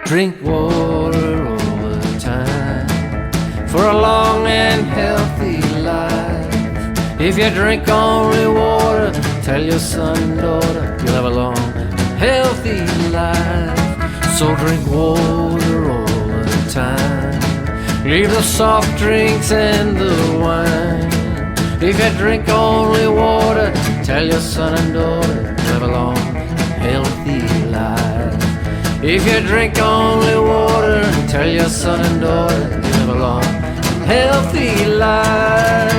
Drink water all the time for a long and healthy life. If you drink only water, tell your son and daughter you'll have a long and healthy life. So drink water all the time. Leave the soft drinks and the wine. If you drink only water, tell your son and daughter you'll have a long and healthy life. If you drink only water, tell your son and daughter you live a long, healthy life.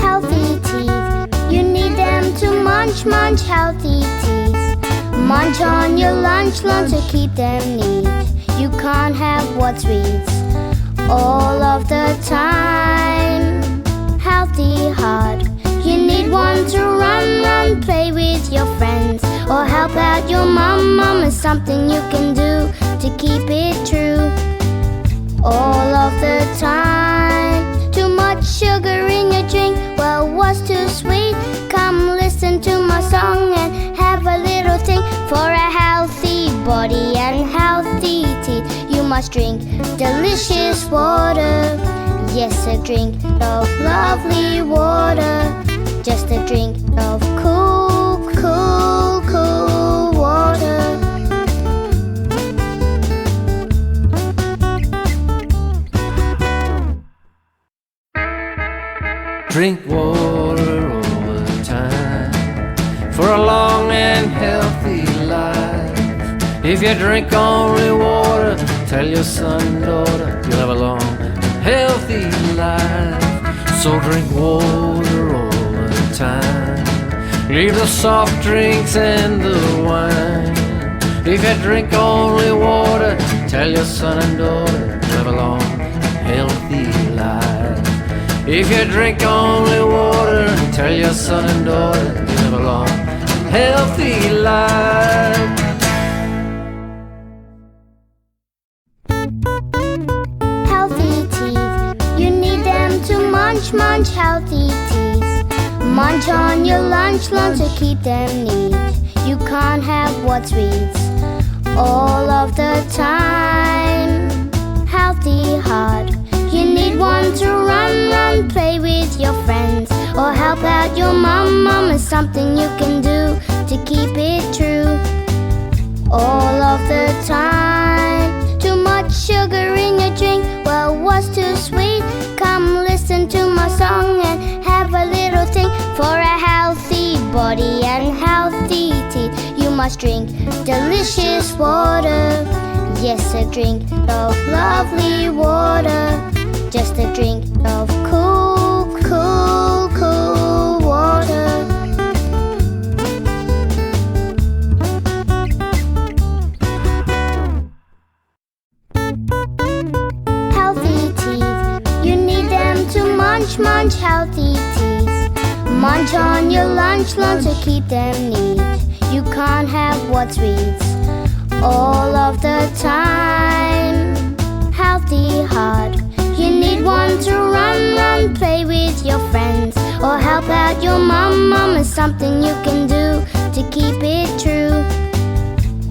Healthy teeth, you need them to munch, munch healthy teeth. Munch on your lunch to keep them neat. You can't have what's sweets all of the time. Healthy heart, you need one to run, play with your friends, or help out your mom is something you can do to keep it true all of the time. Too much sugar in your drink, well, what's too sweet? Come listen to my song and have a little think. For a healthy body and healthy teeth, you must drink delicious water. Yes, a drink of lovely water. Just a drink of cool, cool, cool water. Drink water all the time for a long and healthy life. If you drink only water, tell your son and daughter you'll have a long and healthy life. So drink water all the time. Leave the soft drinks and the wine. If you drink only water, tell your son and daughter you'll have a long and healthy life. If you drink only water, tell your son and daughter you live a long, healthy life. Healthy teeth, you need them to munch, munch healthy teeth. Munch on your lunch to keep them neat. You can't have what's sweets all of the time. Healthy heart, you need one to run, play with your friends, or help out your mom is something you can do to keep it true all of the time. Too much sugar in your drink, well, what's too sweet? Come listen to my song and have a little think. For a healthy body and healthy teeth, you must drink delicious water. Yes, a drink of lovely water. Just a drink of cool, cool, cool water. Healthy teeth, you need them to munch, munch healthy teeth. Munch on your lunch to keep them neat. You can't have what's sweets all of the time. Healthy heart, you need one to run, play with your friends, or help out your mom is something you can do to keep it true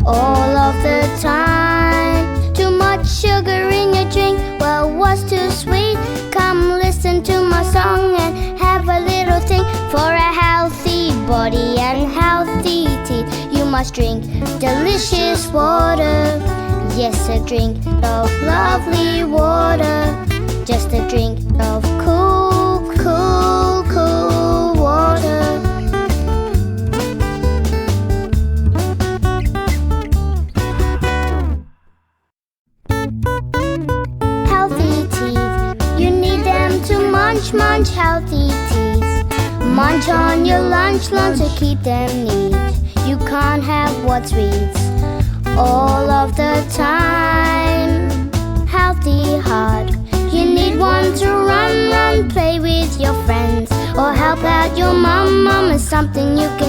all of the time. Too much sugar in your drink, well, what's too sweet? Come listen to my song and have a little think. For a healthy body and healthy teeth, you must drink delicious water. Yes, a drink of lovely water. Just a drink of cool, cool, cool water. Healthy teeth, you need them to munch, munch healthy teeth. Munch on your lunch to keep them neat. You can't have what's sweets all of the time. Healthy heart, you need one to run, play with your friends, or help out your mom is something you can